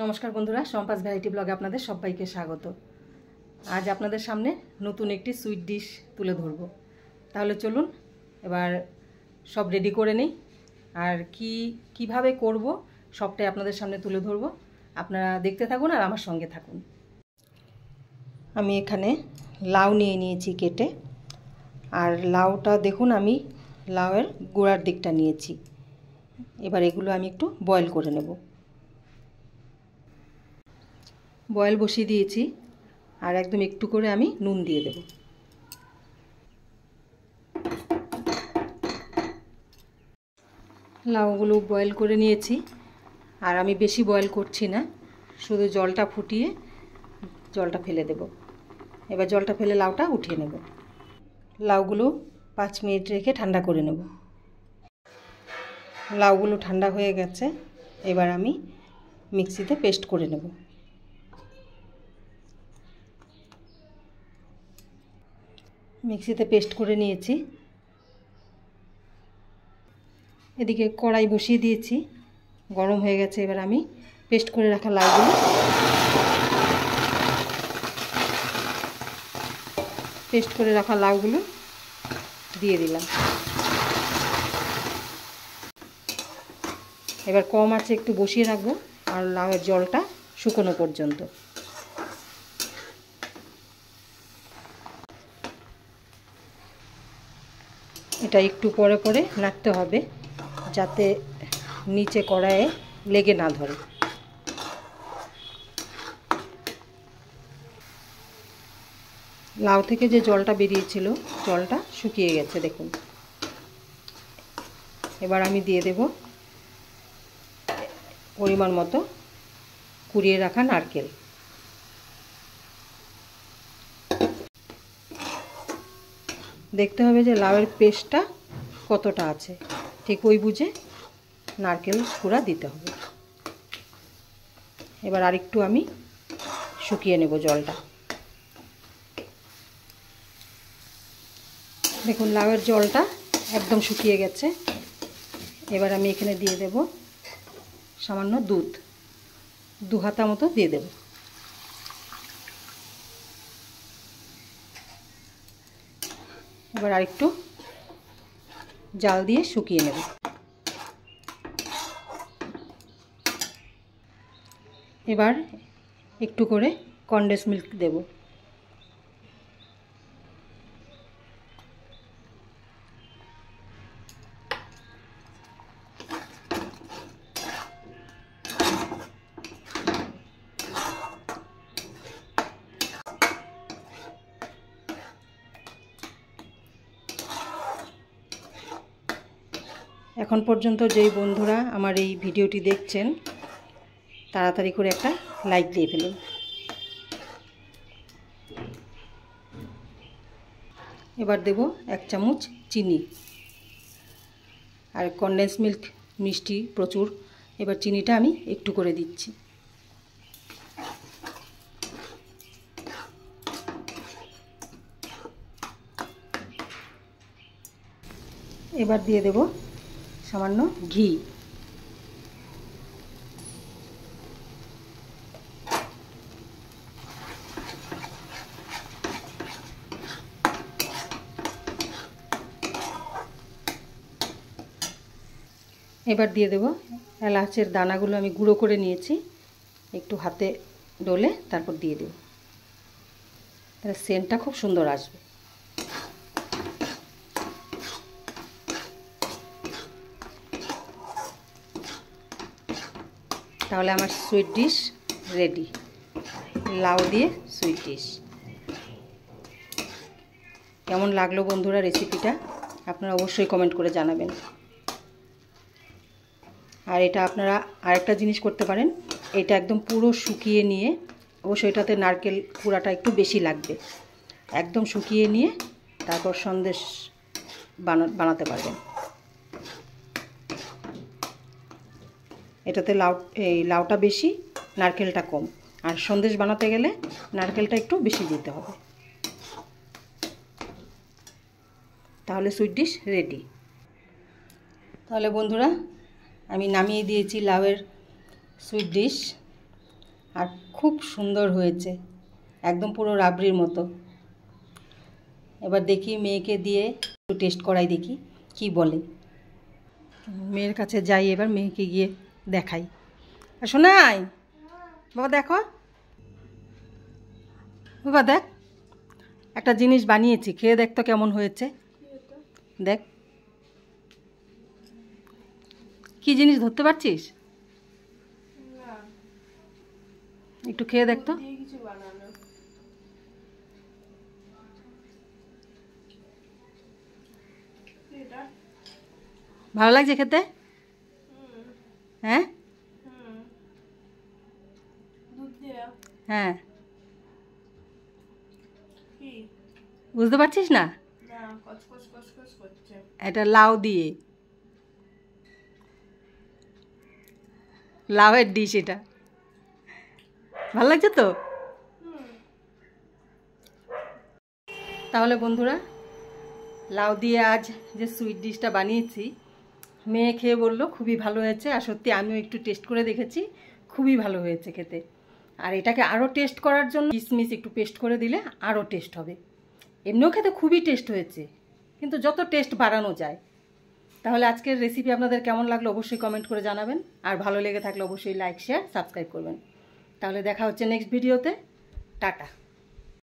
নমস্কার বন্ধুরা, সম্পাস ভ্যারাইটি ব্লগে আপনাদের সবাইকে স্বাগত। আজ আপনাদের সামনে নতুন একটি সুইট ডিশ তুলে ধরব। তাহলে চলুন এবার সব রেডি করে নিই, আর কিভাবে করব সবটাই আপনাদের সামনে তুলে ধরব। আপনারা দেখতে থাকুন আর আমার সঙ্গে থাকুন। আমি এখানে লাউ নিয়ে নিয়েছি কেটে, আর লাউটা দেখুন আমি লাউয়ের গোড়ার দিকটা নিয়েছি। এবার এগুলো আমি একটু বয়েল করে নেব। বয়েল বসিয়ে দিয়েছি, আর একদম একটু করে আমি নুন দিয়ে দেব। লাউগুলো বয়েল করে নিয়েছি, আর আমি বেশি বয়েল করছি না, শুধু জলটা ফুটিয়ে জলটা ফেলে দেব। এবার জলটা ফেলে লাউটা উঠিয়ে নেব। লাউগুলো 5 মিনিট রেখে ঠান্ডা করে নেব। লাউগুলো ঠান্ডা হয়ে গেছে, এবার আমি মিক্সিতে পেস্ট করে নেব। মিক্সিতে পেস্ট করে নিয়েছি। এদিকে কড়াই বসিয়ে দিয়েছি, গরম হয়ে গেছে। এবার আমি পেস্ট করে রাখা লাউগুলো দিয়ে দিলাম। এবার কম আঁচে একটু বসিয়ে রাখবো, আর লাউয়ের জলটা শুকনো পর্যন্ত। এটা একটু পরে পরে নাড়তে হবে, যাতে নিচে কড়াইয়ে লেগে না ধরে। লাউ থেকে যে জলটা বেরিয়েছিল, জলটা শুকিয়ে গেছে দেখুন। এবার আমি দিয়ে দেব পরিমাণ মতো কুড়িয়ে রাখা নারকেল। দেখতে হবে যে লাউয়ের পেস্টটা কতটা আছে, ঠিক ওই বুঝে নারকেল কুড়া দিতে হবে। এবার আরেকটু আমি শুকিয়ে নেব জলটা। দেখুন লাউয়ের জলটা একদম শুকিয়ে গেছে। এবার আমি এখানে দিয়ে দেব সামান্য দুধ, 2 হাতা মতো দিয়ে দেব। এবার আরেকটু জাল দিয়ে শুকিয়ে নেব। এবার একটু করে কনডেন্স মিল্ক দেব। এখন পর্যন্ত যেই বন্ধুরা আমার এই ভিডিওটি দেখছেন, তাড়াতাড়ি করে একটা লাইক দিয়ে ফেলুন। এবার দেব 1 চামচ চিনি, আর কনডেন্স মিল্ক মিষ্টি প্রচুর, এবার চিনিটা আমি একটু করে দিচ্ছি। এবার দিয়ে দেব সামান্য ঘি। এবার দিয়ে দেব এলাচের দানাগুলো আমি গুঁড়ো করে নিয়েছি, একটু হাতে ডলে তারপর দিয়ে দেব। তাহলে সেন্টটা খুব সুন্দর আসবে। তাহলে আমার সুইট ডিশ রেডি, লাউ দিয়ে সুইট ডিশ। কেমন লাগলো বন্ধুরা রেসিপিটা, আপনারা অবশ্যই কমেন্ট করে জানাবেন। আর এটা আপনারা আরেকটা জিনিস করতে পারেন, এটা একদম পুরো শুকিয়ে নিয়ে, অবশ্যই এটাতে নারকেল কুড়াটা একটু বেশি লাগবে, একদম শুকিয়ে নিয়ে তারপর সন্দেশ বানাতে পারবেন। এটাতে লাউটা বেশি, নারকেলটা কম, আর সন্দেশ বানাতে গেলে নারকেলটা একটু বেশি দিতে হবে। তাহলে সুইট ডিশ রেডি। তাহলে বন্ধুরা আমি নামিয়ে দিয়েছি লাউয়ের সুইট ডিশ। আর খুব সুন্দর হয়েছে, একদম পুরো রাবড়ির মতো। এবার দেখি মেয়েকে দিয়ে একটু টেস্ট করাই, দেখি কি বলে। মেয়ের কাছে যাই, এবার মেয়েকে গিয়ে দেখাই। শোনাই বাবা, দেখো বাবা, দেখ একটা জিনিস বানিয়েছি, খেয়ে দেখ তো কেমন হয়েছে। দেখ কি জিনিস ধরতে পারছিস? একটু খেয়ে দেখ তো। ভালো লাগছে খেতে? হ্যাঁ হ্যাঁ, বুঝতে পারছিস না? এটা লাউ দিয়ে, লাউয়ের ডিশ এটা। ভালো লাগছে তো? তাহলে বন্ধুরা, লাউ দিয়ে আজ যে সুইট ডিশটা বানিয়েছি, মেয়ে খেয়ে বললো খুবই ভালো হয়েছে। আর সত্যি আমিও একটু টেস্ট করে দেখেছি, খুবই ভালো হয়েছে খেতে। আর এটাকে আরও টেস্ট করার জন্য কিশমিশ একটু পেস্ট করে দিলে আরও টেস্ট হবে। এমনিও খেতে খুবই টেস্ট হয়েছে, কিন্তু যত টেস্ট বাড়ানো যায়। তাহলে আজকের রেসিপি আপনাদের কেমন লাগলো অবশ্যই কমেন্ট করে জানাবেন। আর ভালো লেগে থাকলে অবশ্যই লাইক, শেয়ার, সাবস্ক্রাইব করবেন। তাহলে দেখা হচ্ছে নেক্সট ভিডিওতে। টাটা।